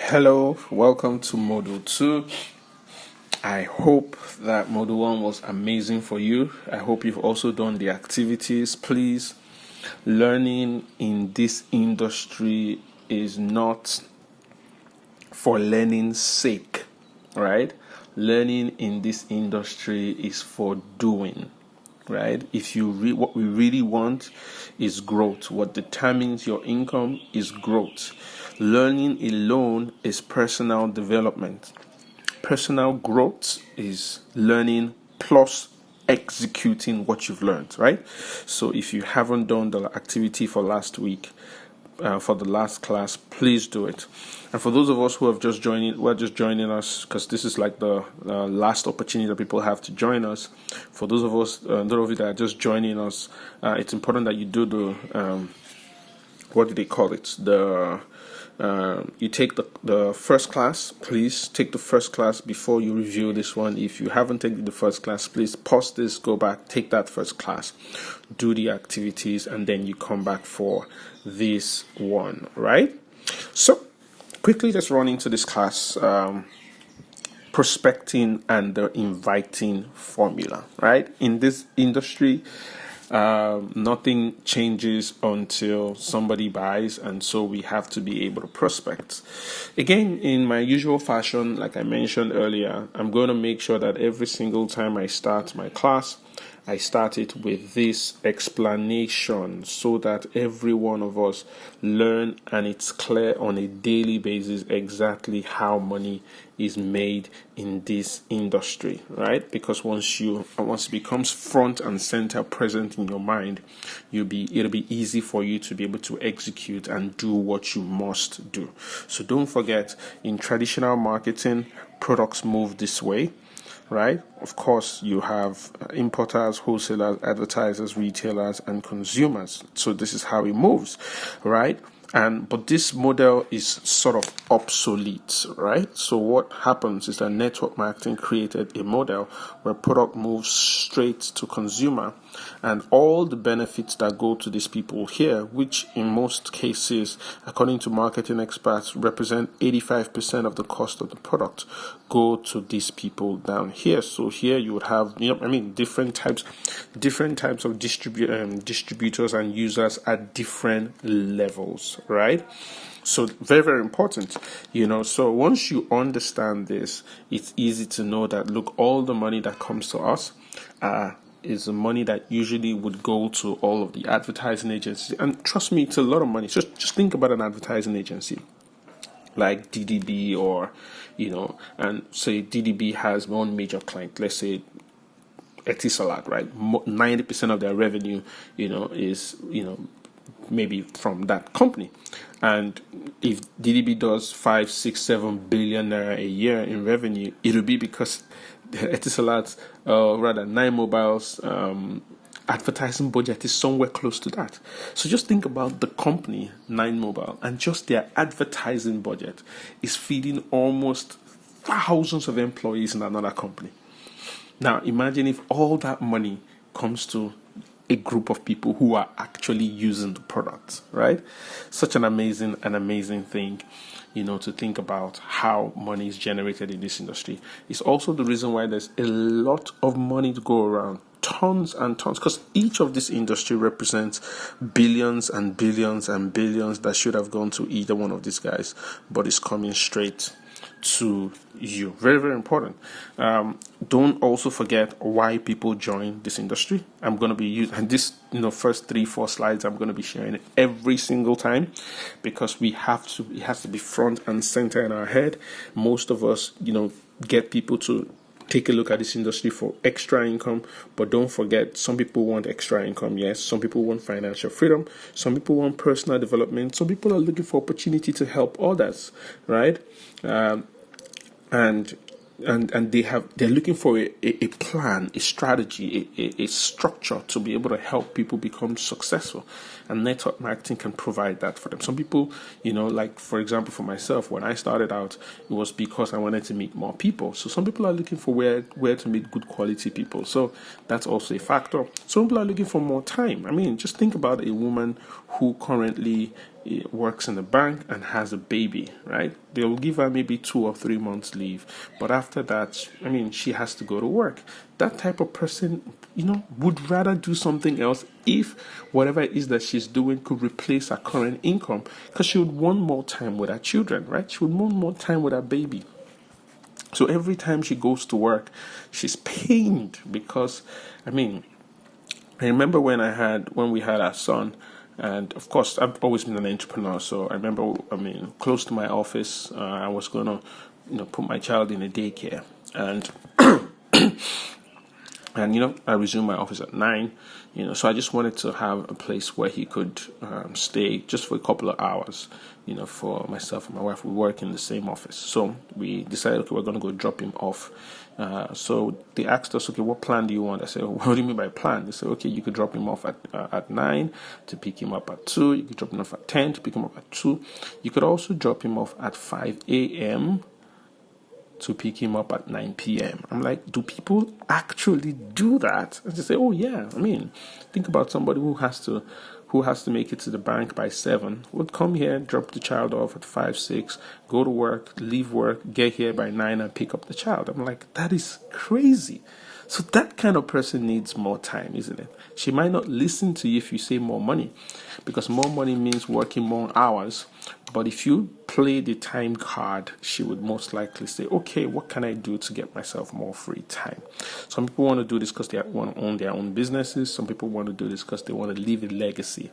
Hello, welcome to Module 2. I hope that Module 1 was amazing for you. I hope you've also done the activities. Please, learning in this industry is not for learning's sake, right? Learning in this industry is for doing, right? What we really want is growth. What determines your income is growth. Learning alone is personal development. Personal growth is learning plus executing what you've learned, right? So if you haven't done the activity for last week, for the last class, please do it. And for those of us who are just joining us, because this is like the last opportunity that people have to join us. For those of you that are just joining us, it's important that you do the what do they call it? You take the first class. Please take the first class before you review this one. If you haven't taken the first class, please pause this, go back, take that first class, do the activities, and then you come back for this one, right? So quickly, let's run into this class. Prospecting and the inviting formula, right? In this industry, nothing changes until somebody buys, and so we have to be able to prospect. Again, in my usual fashion, like I mentioned earlier, I'm going to make sure that every single time I start my class, I start it with this explanation so that every one of us learn and it's clear on a daily basis exactly how money is made in this industry, right? Because once it becomes front and center present in your mind, it'll be easy for you to be able to execute and do what you must do. So don't forget, in traditional marketing, products move this way, right? Of course, you have importers, wholesalers, advertisers, retailers, and consumers. So this is how it moves, right? But this model is sort of obsolete, right? So what happens is that network marketing created a model where product moves straight to consumer, and all the benefits that go to these people here, which in most cases, according to marketing experts, represent 85% of the cost of the product, go to these people down here. So here you would have, different types of distributors and users at different levels, right? So very, very important, so once you understand this, it's easy to know that, look, all the money that comes to us is the money that usually would go to all of the advertising agencies. And trust me, it's a lot of money. So just think about an advertising agency like DDB, or, and say DDB has one major client, let's say Etisalat, right? 90% of their revenue, is, maybe from that company. And if DDB does 5, 6, 7 billion naira a year in revenue, it'll be because Etisalat's, rather Nine Mobile's advertising budget is somewhere close to that. So just think about the company, Nine Mobile, and just their advertising budget is feeding almost thousands of employees in another company. Now imagine if all that money comes to a group of people who are actually using the product, right? Such an amazing thing, to think about how money is generated in this industry. It's also the reason why there's a lot of money to go around, tons and tons, because each of this industry represents billions and billions and billions that should have gone to either one of these guys, but it's coming straight to you. Very, very important. Don't also forget why people join this industry. I'm going to be using this, first 3-4 slides. I'm going to be sharing it every single time, because it has to be front and center in our head. Most of us, get people to take a look at this industry for extra income, but don't forget, some people want extra income, yes. Some people want financial freedom. Some people want personal development. Some people are looking for opportunity to help others, right? And they're looking for a plan, a strategy, a structure to be able to help people become successful. and network marketing can provide that for them. Some people, like for example, for myself, when I started out, it was because I wanted to meet more people. So some people are looking for where to meet good quality people. So that's also a factor. Some people are looking for more time. I mean, just think about a woman who currently works in the bank and has a baby, right? They'll give her maybe 2 or 3 months leave, but after that, I mean, she has to go to work. That type of person, would rather do something else if whatever it is that she's doing could replace her current income, because she would want more time with her children, right? She would want more time with her baby. So every time she goes to work, she's pained because, I mean, I remember when we had our son, and of course I've always been an entrepreneur. So I remember, close to my office, I was going to, put my child in a daycare, and I resumed my office at 9. So I just wanted to have a place where he could stay just for a couple of hours. For myself and my wife, we work in the same office. So we decided, okay, we're going to go drop him off. So they asked us, okay, what plan do you want? I said, what do you mean by plan? They said, okay, you could drop him off at 9 to pick him up at 2. You could drop him off at 10 to pick him up at 2. You could also drop him off at 5 a.m. to pick him up at 9 p.m. I'm like, do people actually do that? And they say, oh yeah. I mean, think about somebody who has to make it to the bank by 7, would come here, drop the child off at 5, 6, go to work, leave work, get here by 9 and pick up the child. I'm like, that is crazy. So that kind of person needs more time, isn't it? She might not listen to you if you say more money, because more money means working more hours. But if you play the time card, she would most likely say, okay, what can I do to get myself more free time? Some people want to do this because they want to own their own businesses. Some people want to do this because they want to leave a legacy.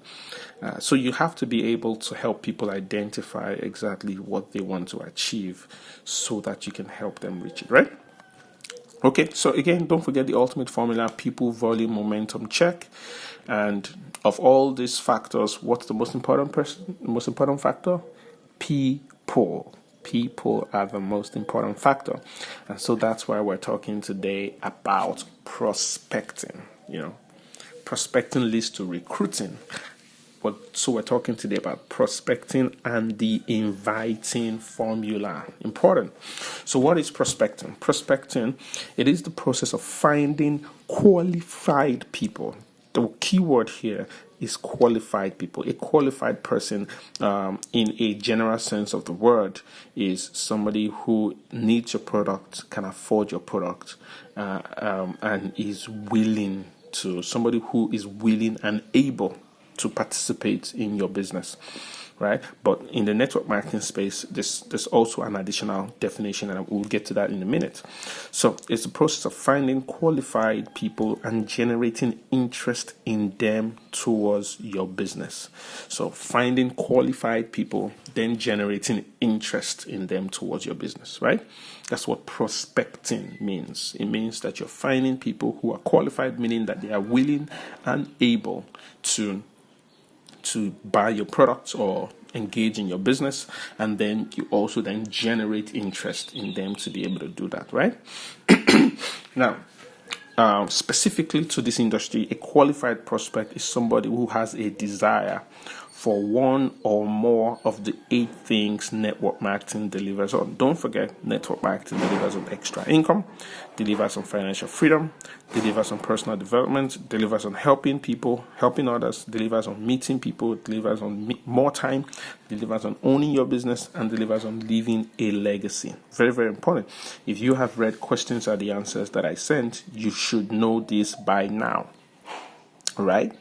So you have to be able to help people identify exactly what they want to achieve so that you can help them reach it, right? Okay, so again, don't forget the ultimate formula: people, volume, momentum, check. And of all these factors, what's the most important factor? People. People are the most important factor. And so that's why we're talking today about prospecting. Prospecting leads to recruiting. So we're talking today about prospecting and the inviting formula. Important. So what is prospecting? Prospecting, it is the process of finding qualified people. The key word here is qualified people. A qualified person, in a general sense of the word, is somebody who needs your product, can afford your product, and is willing to, somebody who is willing and able to participate in your business, right? But in the network marketing space, there's also an additional definition, and we'll get to that in a minute. So it's the process of finding qualified people and generating interest in them towards your business. So finding qualified people, then generating interest in them towards your business, right? That's what prospecting means. It means that you're finding people who are qualified, meaning that they are willing and able to buy your products or engage in your business, and then you also then generate interest in them to be able to do that, right? Now, specifically to this industry, a qualified prospect is somebody who has a desire for one or more of the 8 things network marketing delivers on. Don't forget, network marketing delivers on extra income, delivers on financial freedom, delivers on personal development, delivers on helping people, helping others, delivers on meeting people, delivers on more time, delivers on owning your business, and delivers on leaving a legacy. Very, very important. If you have read Questions Are the Answers that I sent, you should know this by now, right?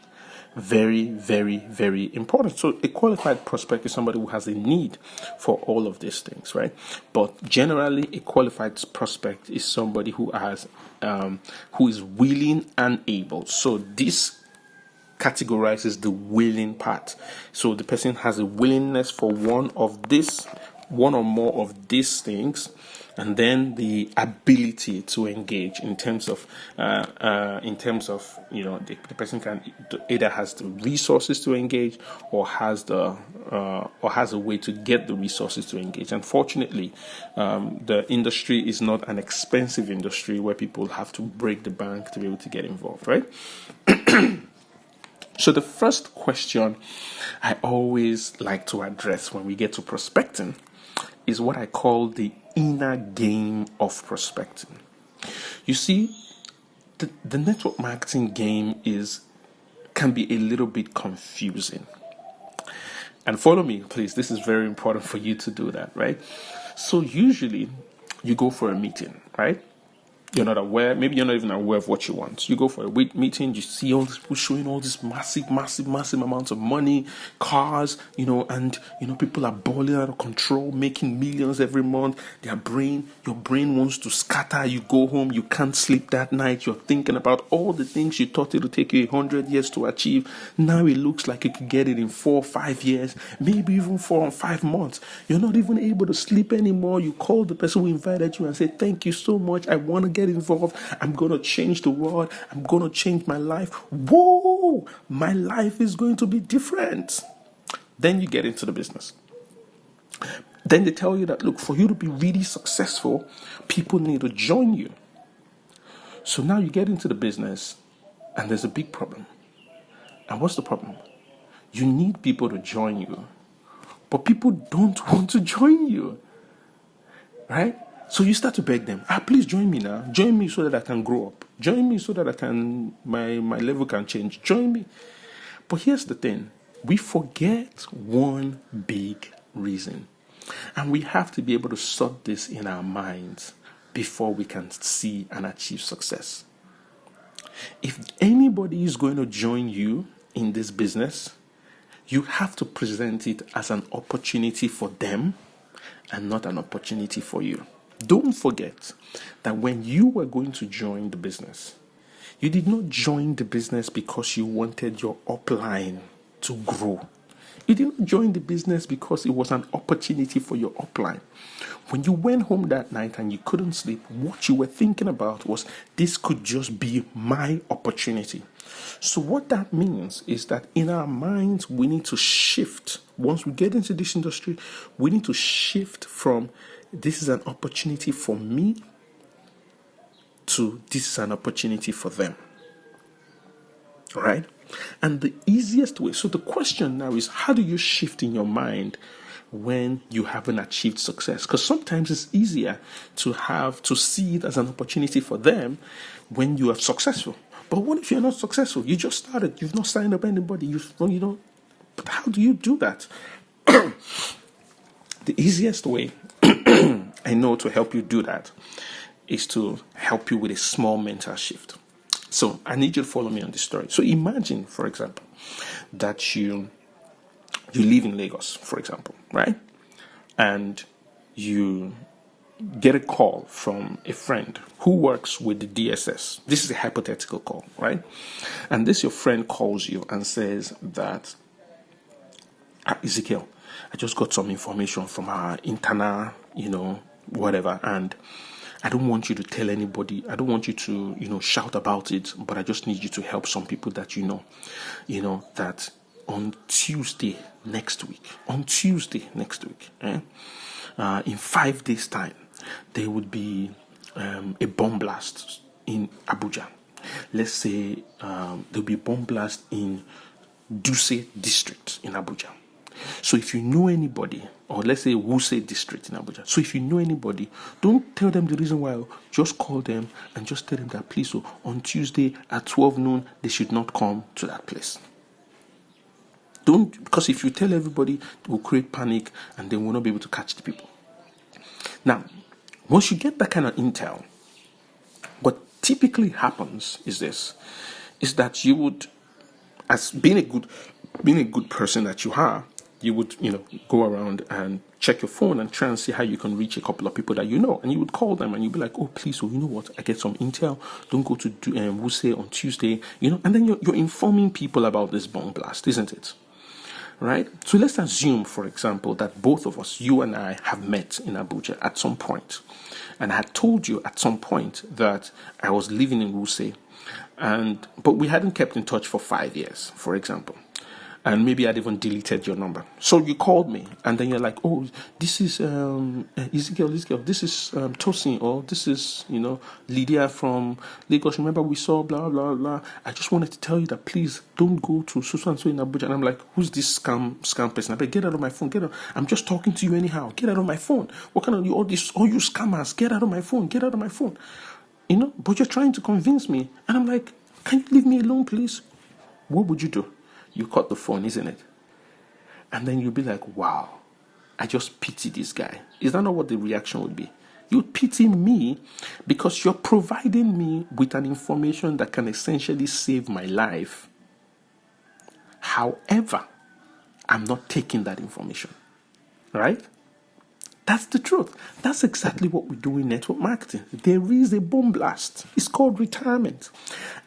Very, very, very important. So a qualified prospect is somebody who has a need for all of these things, right? But generally, a qualified prospect is somebody who who is willing and able. So this categorizes the willing part. So the person has a willingness for one or more of these things, and then the ability to engage in terms of the person can either has the resources to engage or has a way to get the resources to engage. Unfortunately, the industry is not an expensive industry where people have to break the bank to be able to get involved, right? So the first question I always like to address when we get to prospecting is what I call the inner game of prospecting. You see, the network marketing game can be a little bit confusing. And follow me, please. This is very important for you to do that, right? So usually you go for a meeting, right? You're not aware, maybe you're not even aware of what you want. You go for a meeting, you see all these people showing all this massive amounts of money, cars, and people are balling out of control, making millions every month. Your brain wants to scatter. You go home, you can't sleep that night. You're thinking about all the things you thought it would take you 100 years to achieve. Now it looks like you could get it in 4 or 5 years, maybe even 4 or 5 months. You're not even able to sleep anymore. You call the person who invited you and say, thank you so much. I want to get involved. I'm going to change the world. I'm going to change my life. Whoa, my life is going to be different. Then you get into the business. Then they tell you that, look, for you to be really successful, people need to join you. So now you get into the business and there's a big problem. And what's the problem? You need people to join you, but people don't want to join you, right? So you start to beg them, please join me now. Join me so that I can grow up. Join me so that my level can change. Join me. But here's the thing. We forget one big reason. And we have to be able to sort this in our minds before we can see and achieve success. If anybody is going to join you in this business, you have to present it as an opportunity for them and not an opportunity for you. Don't forget that when you were going to join the business, you did not join the business because you wanted your upline to grow. You didn't join the business because it was an opportunity for your upline. When you went home that night and you couldn't sleep, what you were thinking about was, this could just be my opportunity. So what that means is that in our minds, we need to shift. Once we get into this industry, we need to shift from, this is an opportunity for me, to this is an opportunity for them. All right? And the easiest way, so the question now is, how do you shift in your mind when you haven't achieved success? Because sometimes it's easier to see it as an opportunity for them when you are successful. But what if you're not successful? You just started, you've not signed up anybody, but how do you do that? The easiest way I know to help you do that is to help you with a small mental shift. So I need you to follow me on this story. So imagine, for example, that you live in Lagos, for example, right? And you get a call from a friend who works with the DSS. This is a hypothetical call, right? And your friend calls you and says that, Ezekiel, I just got some information from our internal, whatever, and I don't want you to tell anybody. I don't want you to, shout about it, but I just need you to help some people that that on Tuesday next week, in 5 days' time, there would be a bomb blast in Abuja. Let's say there'll be a bomb blast in Dutse district in Abuja. So if you know anybody, or let's say Wuse district in Abuja. So if you know anybody, don't tell them the reason why. Just call them and just tell them that, please, so on Tuesday at 12 noon, they should not come to that place. Because if you tell everybody, it will create panic and they will not be able to catch the people. Now, once you get that kind of intel, what typically happens is that you would, as being a good person that you are, you would, go around and check your phone and try and see how you can reach a couple of people that you know. And you would call them and you'd be like, oh, please, so you know what? I get some intel. Don't go to Wuse on Tuesday, and then you're informing people about this bomb blast, isn't it? Right? So let's assume, for example, that both of us, you and I, have met in Abuja at some point. And I had told you at some point that I was living in Wuse, but we hadn't kept in touch for 5 years, for example. and maybe I'd even deleted your number. So you called me, and then you're like, "Oh, this is Ezekiel, this is Tosin, or this is Lydia from Lagos. Remember we saw blah blah blah. I just wanted to tell you that please don't go to so and so in Abuja." And I'm like, "Who's this scam person? I better get out of my phone. Get out! I'm just talking to you anyhow. Get out of my phone. What kind of all you scammers? Get out of my phone. Get out of my phone." But you're trying to convince me, and I'm like, "Can you leave me alone, please?" What would you do? You cut the phone, isn't it? And then you'll be like, "Wow, I just pity this guy." Is that not what the reaction would be? You'd pity me because you're providing me with an information that can essentially save my life. However, I'm not taking that information. Right? That's the truth. That's exactly what we do in network marketing. There is a boom blast. It's called retirement.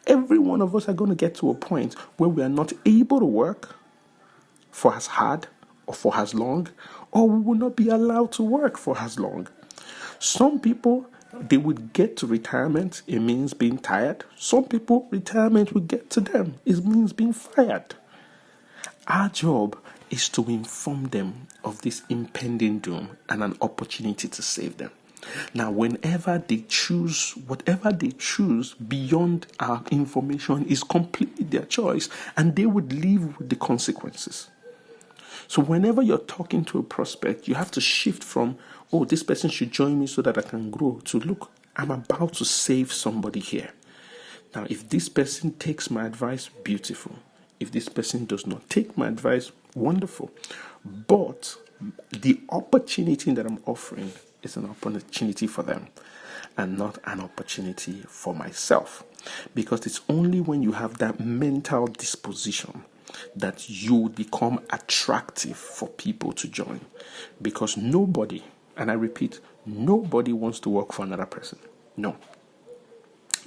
Every one of us are going to get to a point where we are not able to work for as hard or for as long, or we will not be allowed to work for as long. Some people, they would get to retirement, it means being tired. Some people, retirement will get to them, it means being fired. Our job is to inform them of this impending doom and an opportunity to save them. Now, whenever they choose, whatever they choose beyond our information is completely their choice, and they would live with the consequences. So whenever you're talking to a prospect, you have to shift from, "Oh, this person should join me so that I can grow," to, "Look, I'm about to save somebody here. Now, if this person takes my advice, beautiful. If this person does not take my advice, wonderful. But the opportunity that I'm offering is an opportunity for them and not an opportunity for myself." Because it's only when you have that mental disposition that you become attractive for people to join. Because nobody, and I repeat, nobody wants to work for another person. No.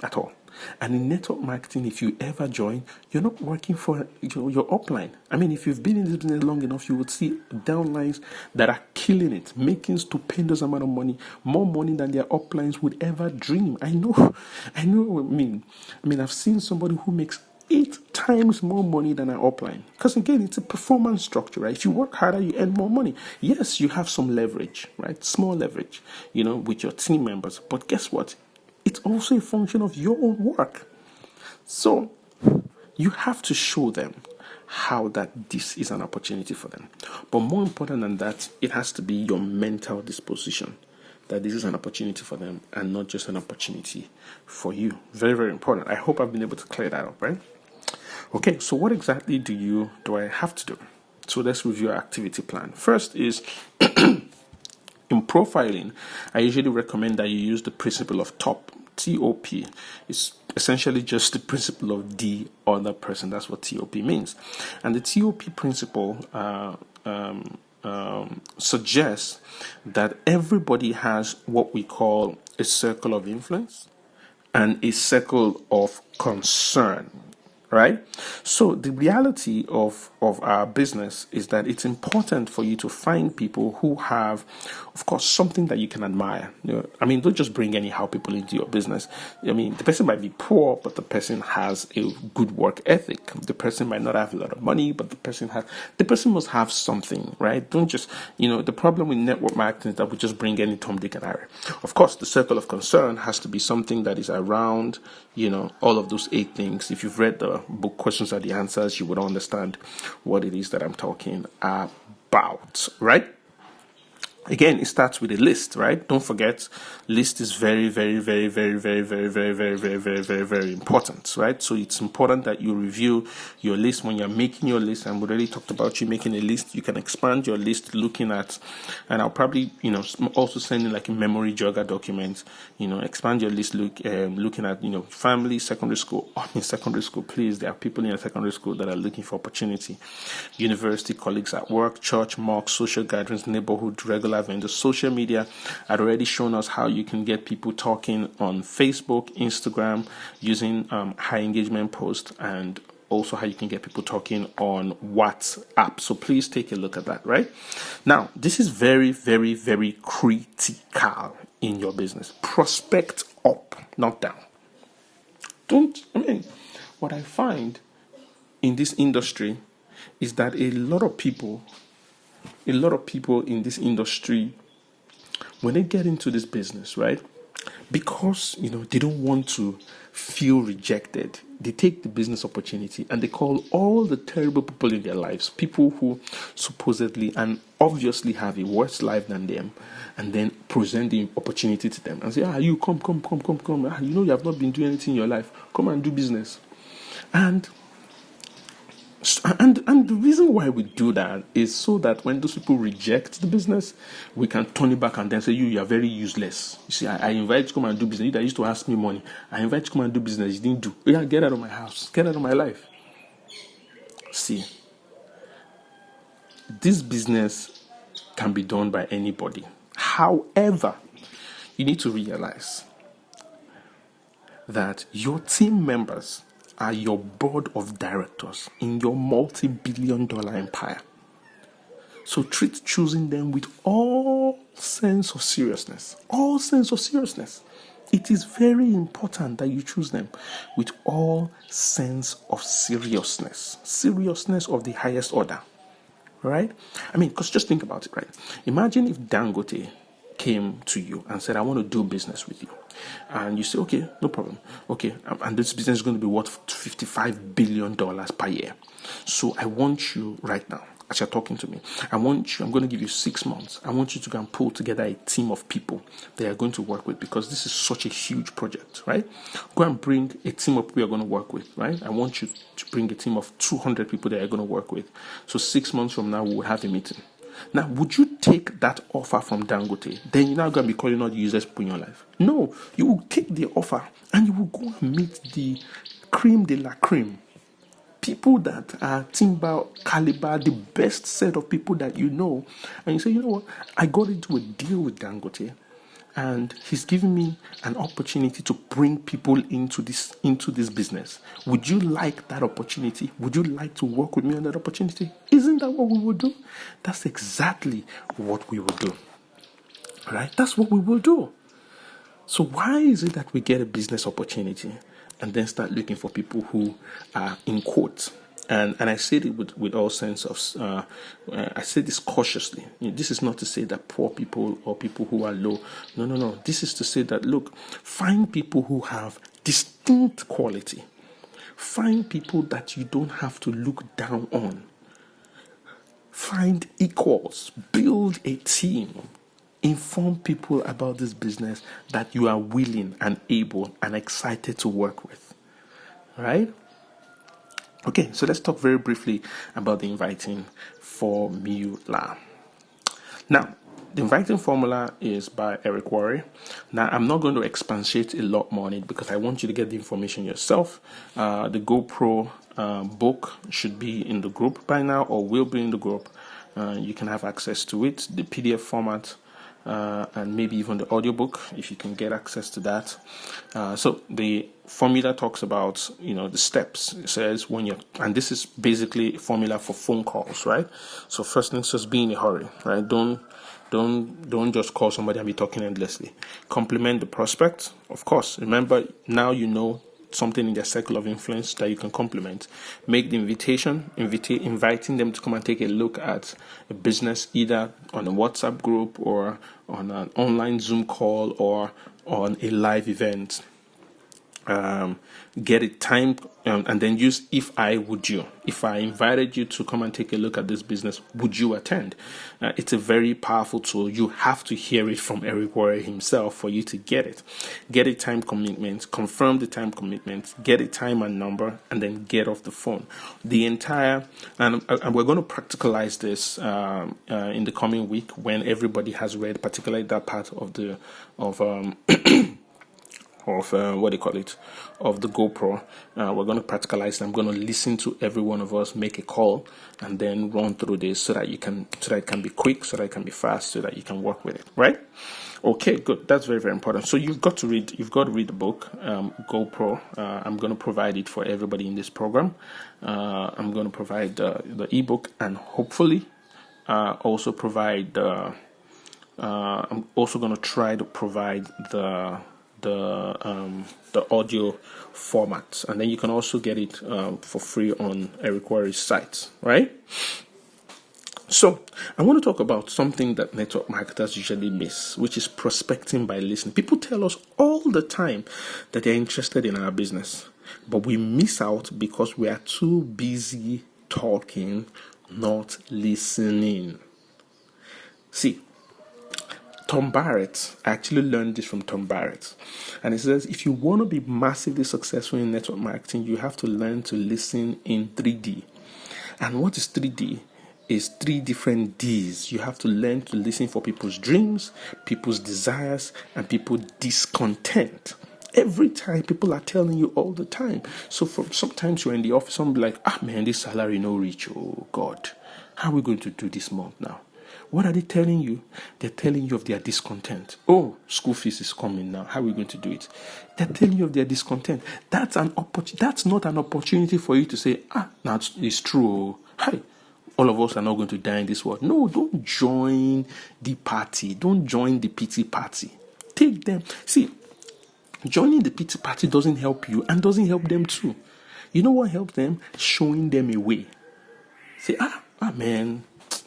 At all. And in network marketing, if you ever join, you're not working for your upline. I mean, if you've been in this business long enough, you would see downlines that are killing it, making stupendous amount of money, more money than their uplines would ever dream. I know what I mean. I've seen somebody who makes 8 times more money than an upline. Because again, it's a performance structure, right? If you work harder, you earn more money. Yes, you have some leverage, right? Small leverage, with your team members. But guess what? It's also a function of your own work. So you have to show them how that this is an opportunity for them. But more important than that, it has to be your mental disposition that this is an opportunity for them and not just an opportunity for you. Very, very important. I hope I've been able to clear that up, right? Okay, so what exactly do I have to do? So let's review our activity plan. First is in profiling, I usually recommend that you use the principle of TOP. TOP is essentially just the principle of the other person. That's what TOP means. And the TOP principle suggests that everybody has what we call a circle of influence and a circle of concern. Right? So the reality of our business is that it's important for you to find people who have, of course, something that you can admire. Don't just bring anyhow people into your business. The person might be poor, but the person has a good work ethic. The person might not have a lot of money, but the person must have something, right? Don't just, the problem with network marketing is that we just bring any Tom, Dick, and Harry. Of course, the circle of concern has to be something that is around, all of those 8 things. If you've read the book Questions Are the Answers, you would understand what it is that I'm talking about, right? Again, it starts with a list, right? Don't forget, list is very, very, very, very, very, very, very, very, very, very, very, very important, right? So it's important that you review your list when you're making your list. And we already talked about you making a list. You can expand your list looking at, and I'll probably, also send in like a memory jogger document, expand your list looking at, family, secondary school. In secondary school, please, there are people in your secondary school that are looking for opportunity. University, colleagues at work, church, mosque, social gatherings, neighborhood, regular vendors. Social media had already shown us how you can get people talking on Facebook, Instagram, using high engagement posts, and also how you can get people talking on WhatsApp. So please take a look at that, right? Now, this is very, very, very critical in your business. Prospect up, not down. What I find in this industry is that a lot of people in this industry, when they get into this business, right, because they don't want to feel rejected, they take the business opportunity and they call all the terrible people in their lives, people who supposedly and obviously have a worse life than them, and then present the opportunity to them and say, you come. You have not been doing anything in your life. Come and do business. And the reason why we do that is so that when those people reject the business, we can turn it back and then say, you are very useless. You see, I invite you to come and do business. You that used to ask me money, I invite you to come and do business. You didn't do. Yeah, get out of my house. Get out of my life. See, this business can be done by anybody. However, you need to realize that your team members are your board of directors in your multi-billion-dollar empire. So treat choosing them with all sense of seriousness. All sense of seriousness. It is very important that you choose them with all sense of seriousness. Seriousness of the highest order. Right? I mean, because just think about it, right? Imagine if Dangote came to you and said, I want to do business with you. And you say, okay, no problem. Okay, and this business is going to be worth $55 billion per year. So I want you right now, as you're talking to me, I'm going to give you 6 months. I want you to go and pull together a team of people that you're going to work with, because this is such a huge project, right? Go and bring a team of people you're going to work with, right? I want you to bring a team of 200 people that you're going to work with. So 6 months from now, we will have a meeting. Now, would you take that offer from Dangote? Then you're not going to be calling all the useless people in your life. No, you will take the offer and you will go and meet the cream de la cream. People that are timber caliber, the best set of people that you know. And you say, you know what? I got into a deal with Dangote, and he's giving me an opportunity to bring people into this business. Would you like that opportunity? Would you like to work with me on that opportunity? Isn't that what we would do? That's exactly what we will do. Right? That's what we will do. So why is it that we get a business opportunity and then start looking for people who are in quotes? And I said it with all sense of, I say this cautiously. This is not to say that poor people or people who are low. No. This is to say that, look, find people who have distinct quality. Find people that you don't have to look down on. Find equals. Build a team. Inform people about this business that you are willing and able and excited to work with. Right? Okay, so let's talk very briefly about the inviting formula. Now, the inviting formula is by Eric Worre. Now, I'm not going to expatiate a lot more on it because I want you to get the information yourself. The GoPro book should be in the group by now, or will be in the group. You can have access to it, the PDF format, and maybe even the audiobook if you can get access to that. So the formula talks about the steps. It says and this is basically a formula for phone calls, right? So first things, just be in a hurry, right? Don't just call somebody and be talking endlessly. Compliment the prospect, of course. Remember, now you know something in their circle of influence that you can compliment. Make the inviting them to come and take a look at a business, either on a WhatsApp group or on an online Zoom call or on a live event. Get it timed, and then use if I invited you to come and take a look at this business, would you attend? It's a very powerful tool. You have to hear it from Eric Worre himself for you to get it. Get a time commitment, confirm the time commitment, get a time and number, and then get off the phone. And we're going to practicalize this in the coming week when everybody has read, particularly that part of the GoPro. We're going to practicalize it. I'm going to listen to every one of us make a call and then run through this so that it can be quick, so that it can be fast, so that you can work with it, right? Okay, good. That's very, very important. So you've got to read the book, GoPro. I'm going to provide it for everybody in this program. I'm going to provide the ebook, and hopefully also provide I'm also going to try to provide the the audio format, and then you can also get it for free on Eric Worre's site, right? So I want to talk about something that network marketers usually miss, which is prospecting by listening. People tell us all the time that they're interested in our business, but we miss out because we are too busy talking, not listening. See, Tom Barrett, I actually learned this from Tom Barrett. And he says, if you want to be massively successful in network marketing, you have to learn to listen in 3D. And what is 3D? Is 3 different Ds. You have to learn to listen for people's dreams, people's desires, and people's discontent. Every time people are telling you all the time. So sometimes you're in the office, someone be like, man, this salary no reach. Oh God, how are we going to do this month now? What are they telling you? They're telling you of their discontent. Oh, school fees is coming now. How are we going to do it? They're telling you of their discontent. That's not an opportunity for you to say, now it's true. Hi, all of us are not going to die in this world. No, don't join the party. Don't join the pity party. Take them. See, joining the pity party doesn't help you and doesn't help them too. You know what helps them? Showing them a way. Say, man,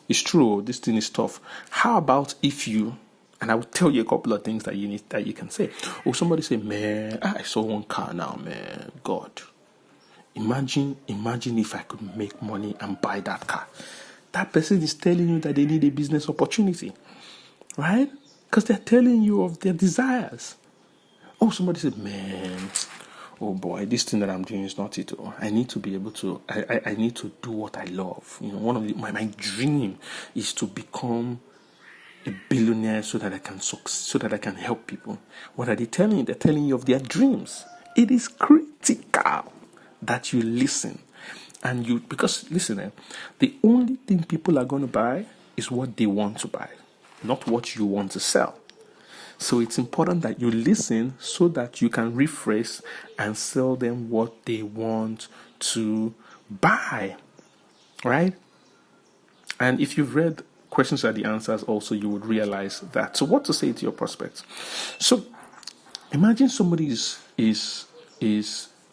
it's true. This thing is tough. How about if you, and I will tell you a couple of things that you can say. Or somebody say, man, I saw one car now, man. God. Imagine if I could make money and buy that car. That person is telling you that they need a business opportunity, right? Because they're telling you of their desires. Oh, somebody said, man, oh boy, this thing that I'm doing is not it. I need to be able to, I need to do what I love. One of my dream is to become a billionaire so that I can help people. What are they telling you? They're telling you of their dreams. It is critical that you listen. And because listen, the only thing people are going to buy is what they want to buy, not what you want to sell. So it's important that you listen so that you can rephrase and sell them what they want to buy, right? And if you've read Questions Are the Answers also, you would realize that. So what to say to your prospects? So imagine somebody is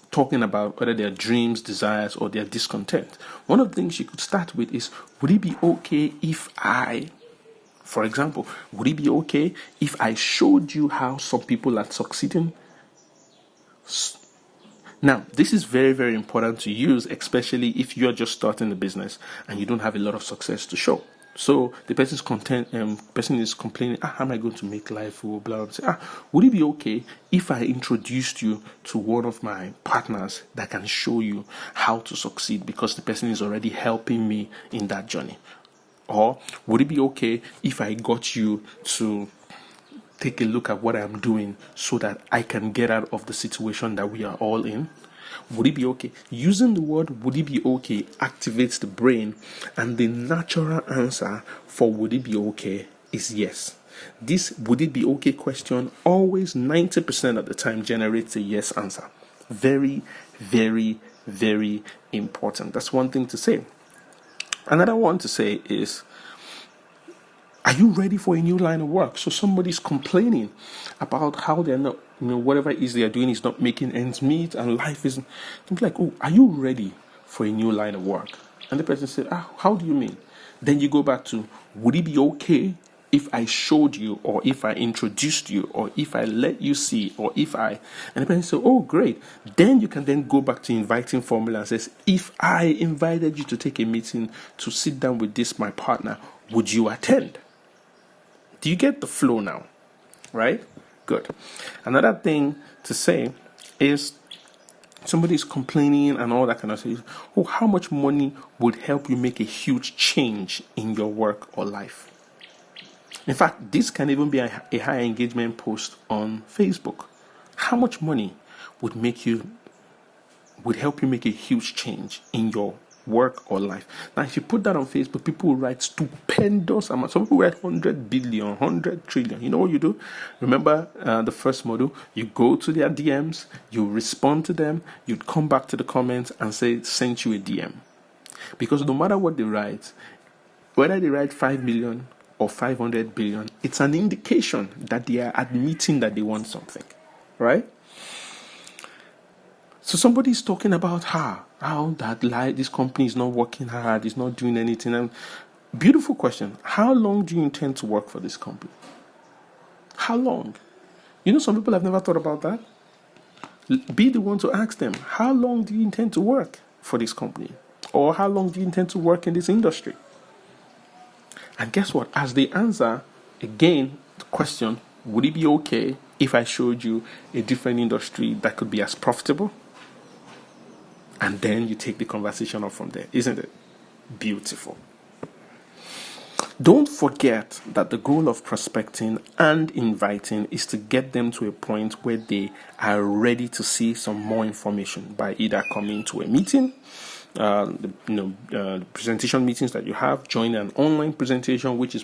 talking about whether their dreams, desires, or their discontent. One of the things you could start with is, would it be okay if for example, would it be okay if I showed you how some people are succeeding? Now, this is very, very important to use, especially if you're just starting the business and you don't have a lot of success to show. So the person is complaining, how am I going to make life? Blah, blah, blah. Say, would it be okay if I introduced you to one of my partners that can show you how to succeed, because the person is already helping me in that journey? Or would it be okay if I got you to take a look at what I'm doing so that I can get out of the situation that we are all in? Would it be okay? Using the word would it be okay activates the brain, and the natural answer for would it be okay is yes. This would it be okay question always 90% of the time generates a yes answer. Very, very, very important. That's one thing to say. Another one to say is, are you ready for a new line of work? So somebody's complaining about how they're not, whatever it is they're doing is not making ends meet and life isn't. I'm like, are you ready for a new line of work? And the person said, how do you mean? Then you go back to, would it be okay if I showed you, or if I introduced you, or if I let you see, or if I, and the person said, oh, great. Then you can then go back to inviting formula and says, if I invited you to take a meeting to sit down with my partner, would you attend? Do you get the flow now? Right? Good. Another thing to say is, somebody's complaining and all that kind of stuff. How much money would help you make a huge change in your work or life? In fact, this can even be a high engagement post on Facebook. How much money would help you make a huge change in your work or life? Now, if you put that on Facebook, people will write stupendous amounts. Some people write 100 billion, 100 trillion. You know what you do? Remember the first model? You go to their DMs, you respond to them, you come back to the comments and say, sent you a DM. Because no matter what they write, whether they write 5 million or 500 billion, it's an indication that they are admitting that they want something, right? So somebody's talking about how this company is not working hard, is not doing anything. And beautiful question. How long do you intend to work for this company? How long? Some people have never thought about that. Be the one to ask them, how long do you intend to work for this company? Or how long do you intend to work in this industry? And guess what? As they answer, again, the question, would it be okay if I showed you a different industry that could be as profitable? And then you take the conversation up from there. Isn't it beautiful? Don't forget that the goal of prospecting and inviting is to get them to a point where they are ready to see some more information by either coming to a meeting, the presentation meetings that you have, join an online presentation, which is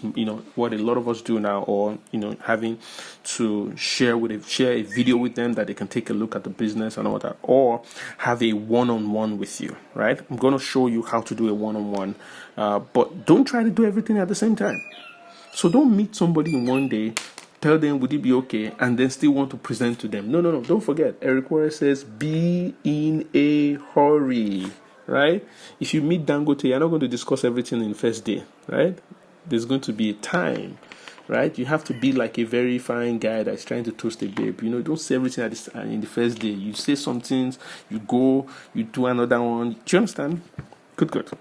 what a lot of us do now, or having to share a video with them that they can take a look at the business and all that, or have a one-on-one with you. Right? I'm going to show you how to do a one-on-one, but don't try to do everything at the same time. So don't meet somebody in one day, tell them would it be okay, and then still want to present to them. No. Don't forget, Eric Warren says, be in a hurry. Right? If you meet Dangote, you're not going to discuss everything in the first day, right? There's going to be a time, right? You have to be like a very fine guy that's trying to toast a babe. Don't say everything in the first day. You say some things, you go, you do another one. Do you understand? Good.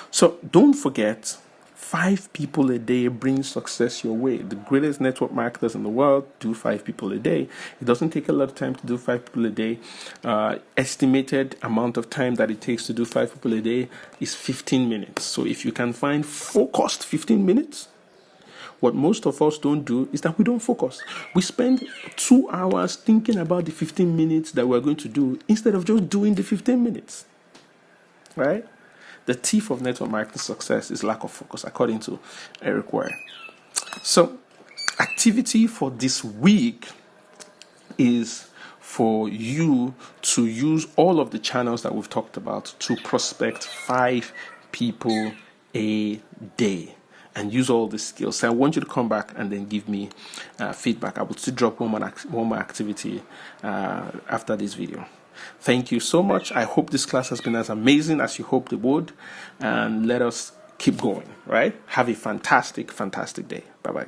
So don't forget, 5 people a day bring success your way. The greatest network marketers in the world do 5 people a day. It doesn't take a lot of time to do 5 people a day. Estimated amount of time that it takes to do 5 people a day is 15 minutes. So if you can find focused 15 minutes, what most of us don't do is that we don't focus. We spend 2 hours thinking about the 15 minutes that we're going to do instead of just doing the 15 minutes. Right? The thief of network marketing success is lack of focus, according to Eric Ware. So, activity for this week is for you to use all of the channels that we've talked about to prospect 5 people a day and use all the skills. So I want you to come back and then give me feedback. I will still drop one more activity after this video. Thank you so much. I hope this class has been as amazing as you hoped it would. And let us keep going, right? Have a fantastic, fantastic day. Bye-bye.